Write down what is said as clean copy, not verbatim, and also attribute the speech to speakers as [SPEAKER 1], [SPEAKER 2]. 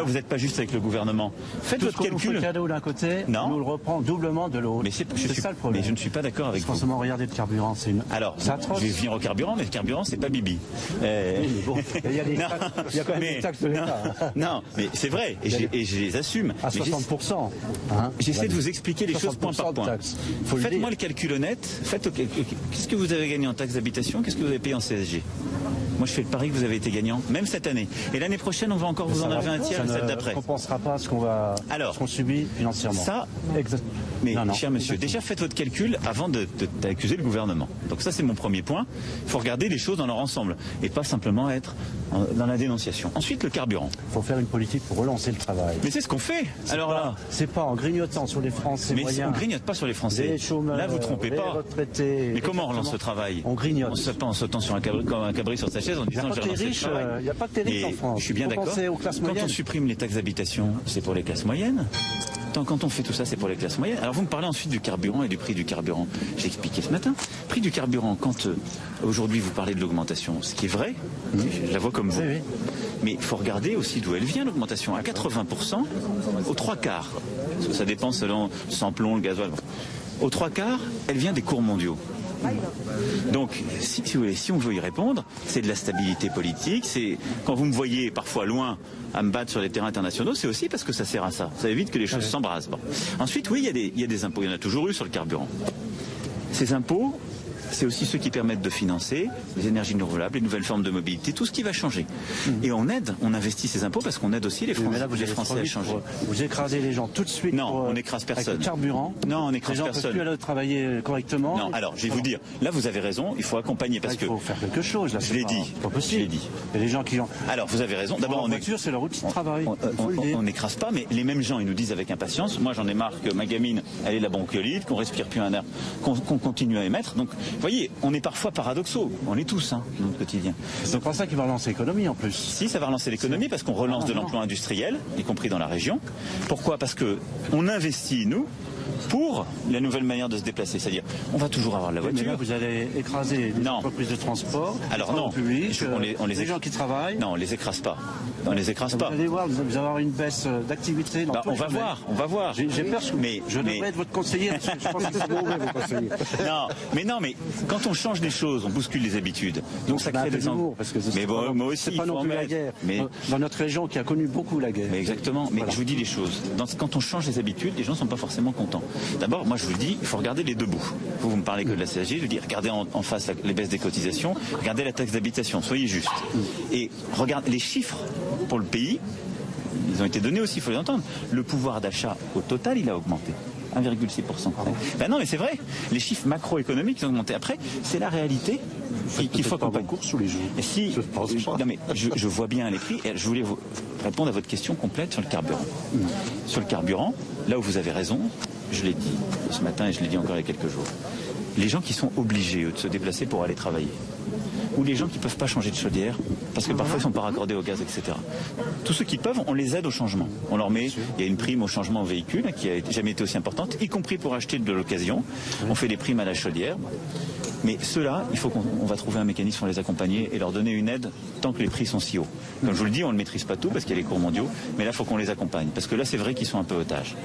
[SPEAKER 1] Vous n'êtes pas juste avec le gouvernement. Faites votre calcul.
[SPEAKER 2] Le cadeau d'un côté, on nous le reprend doublement de l'autre. C'est ça le problème.
[SPEAKER 1] Mais je ne suis pas d'accord avec vous.
[SPEAKER 2] Forcément, regardez le carburant, c'est une.
[SPEAKER 1] Alors, je vais venir au carburant, mais le carburant, c'est pas Bibi.
[SPEAKER 2] Oui, mais bon, il y a quand même des taxes de l'État.
[SPEAKER 1] Non, mais c'est vrai, et je les assume.
[SPEAKER 2] À 60%. Hein,
[SPEAKER 1] j'essaie de vous expliquer les choses point par point. Faites-moi le calcul honnête. Qu'est-ce que vous avez gagné en taxes d'habitation? Qu'est-ce que vous avez payé en CSG? Moi, je fais le pari que vous avez été gagnant, même cette année. Et l'année prochaine, on va encore vous enlever un tiers et celle d'après.
[SPEAKER 2] Ça ne compensera pas ce qu'on subit financièrement.
[SPEAKER 1] Ça, mais cher monsieur, déjà faites votre calcul avant d'accuser le gouvernement. Donc ça, c'est mon premier point. Il faut regarder les choses dans leur ensemble et pas simplement être dans la dénonciation. Ensuite, le carburant.
[SPEAKER 2] Il faut faire une politique pour relancer le travail.
[SPEAKER 1] Mais c'est ce qu'on fait. Alors là,
[SPEAKER 2] c'est pas en grignotant sur les Français.
[SPEAKER 1] Mais on grignote pas sur les Français.
[SPEAKER 2] Les chômeurs,
[SPEAKER 1] là, vous trompez pas.
[SPEAKER 2] Retraités,
[SPEAKER 1] mais comment on relance le travail?
[SPEAKER 2] On grignote.
[SPEAKER 1] On se fait pas en sautant sur un cabri sur sa chaise en disant j'ai relancé le travail.
[SPEAKER 2] Il n'y a pas que des riches en France.
[SPEAKER 1] Je suis bien d'accord. Quand on supprime les taxes d'habitation, c'est pour les classes moyennes. Quand on fait tout ça, c'est pour les classes moyennes. Alors vous me parlez ensuite du carburant et du prix du carburant. J'ai expliqué ce matin. Prix du carburant, quand aujourd'hui vous parlez de l'augmentation, ce qui est vrai, je la vois comme vous.
[SPEAKER 2] Oui.
[SPEAKER 1] Mais il faut regarder aussi d'où elle vient l'augmentation. À 80%, aux 3/4. Ça dépend selon le samplon, le gasoil. Aux 3/4, elle vient des cours mondiaux. Donc, si on veut y répondre, c'est de la stabilité politique. C'est quand vous me voyez parfois loin à me battre sur les terrains internationaux, c'est aussi parce que ça sert à ça. Ça évite que les choses s'embrasent. Bon. Ensuite, oui, il y a des impôts. Il y en a toujours eu sur le carburant. Ces impôts, c'est aussi ceux qui permettent de financer les énergies renouvelables, les nouvelles formes de mobilité, tout ce qui va changer. Et on investit ces impôts parce qu'on aide aussi les Français à changer.
[SPEAKER 2] Vous écrasez les gens tout de suite.
[SPEAKER 1] Non, on n'écrase personne.
[SPEAKER 2] Avec le carburant.
[SPEAKER 1] Non, on n'écrase personne.
[SPEAKER 2] Les gens ne peuvent plus aller travailler correctement.
[SPEAKER 1] Non, alors je vais vous dire, là vous avez raison, il faut accompagner parce que.
[SPEAKER 2] Il faut faire quelque chose. Là,
[SPEAKER 1] je l'ai dit.
[SPEAKER 2] Pas possible.
[SPEAKER 1] Je l'ai dit.
[SPEAKER 2] Il y a des gens qui ont.
[SPEAKER 1] Alors vous avez raison. D'abord,
[SPEAKER 2] c'est leur outil de travail.
[SPEAKER 1] On n'écrase pas, mais les mêmes gens, ils nous disent avec impatience. Moi, j'en ai marre que ma gamine, elle ait la bronchiolite, qu'on respire plus un air, qu'on continue à émettre. Donc, vous voyez, on est parfois paradoxaux. On est tous, dans notre quotidien.
[SPEAKER 2] C'est pas ça qui va relancer l'économie en plus.
[SPEAKER 1] Si, ça va relancer l'économie parce qu'on relance de l'emploi industriel, y compris dans la région. Pourquoi? Parce que on investit, nous, pour la nouvelle manière de se déplacer. C'est-à-dire, on va toujours avoir la voiture.
[SPEAKER 2] Mais là, vous allez écraser les entreprises de transport,
[SPEAKER 1] alors non,
[SPEAKER 2] public, les gens qui travaillent.
[SPEAKER 1] Non, on les écrase pas. On les écrase pas.
[SPEAKER 2] Vous allez voir, vous allez avoir une baisse d'activité.
[SPEAKER 1] On va voir.
[SPEAKER 2] J'ai peur que je devrais être votre conseiller. Je pense que c'est mauvais, vos conseillers.
[SPEAKER 1] Non, mais quand on change des choses, on bouscule les habitudes. Donc ça crée des
[SPEAKER 2] humour, parce que
[SPEAKER 1] mais bon, moi aussi,
[SPEAKER 2] c'est pas non plus la guerre. Mais dans notre région qui a connu beaucoup la guerre.
[SPEAKER 1] Mais exactement. Mais je vous dis les choses. Quand on change les habitudes, les gens sont pas forcément contents. D'abord, moi je vous le dis, il faut regarder les deux bouts. Vous me parlez que de la CSG, je vous dis, regardez en face les baisses des cotisations, regardez la taxe d'habitation, soyez juste. Et regardez les chiffres pour le pays, ils ont été donnés aussi, il faut les entendre. Le pouvoir d'achat au total, il a augmenté. 1,6%. Ben non, mais c'est vrai. Les chiffres macroéconomiques ont augmenté. Après, c'est la réalité qu'il faut accompagner.
[SPEAKER 2] Sous les jours.
[SPEAKER 1] Si, non mais je vois bien les prix. Et je voulais vous répondre à votre question complète sur le carburant. Sur le carburant, là où vous avez raison, je l'ai dit ce matin et je l'ai dit encore il y a quelques jours. Les gens qui sont obligés de se déplacer pour aller travailler, ou les gens qui ne peuvent pas changer de chaudière, parce que parfois ils ne sont pas raccordés au gaz, etc. Tous ceux qui peuvent, on les aide au changement. On leur met, il y a une prime au changement au véhicule qui n'a jamais été aussi importante, y compris pour acheter de l'occasion. On fait des primes à la chaudière. Mais ceux-là, il faut qu'on va trouver un mécanisme pour les accompagner et leur donner une aide tant que les prix sont si hauts. Comme je vous le dis, on ne maîtrise pas tout parce qu'il y a les cours mondiaux, mais là, il faut qu'on les accompagne. Parce que là, c'est vrai qu'ils sont un peu otages.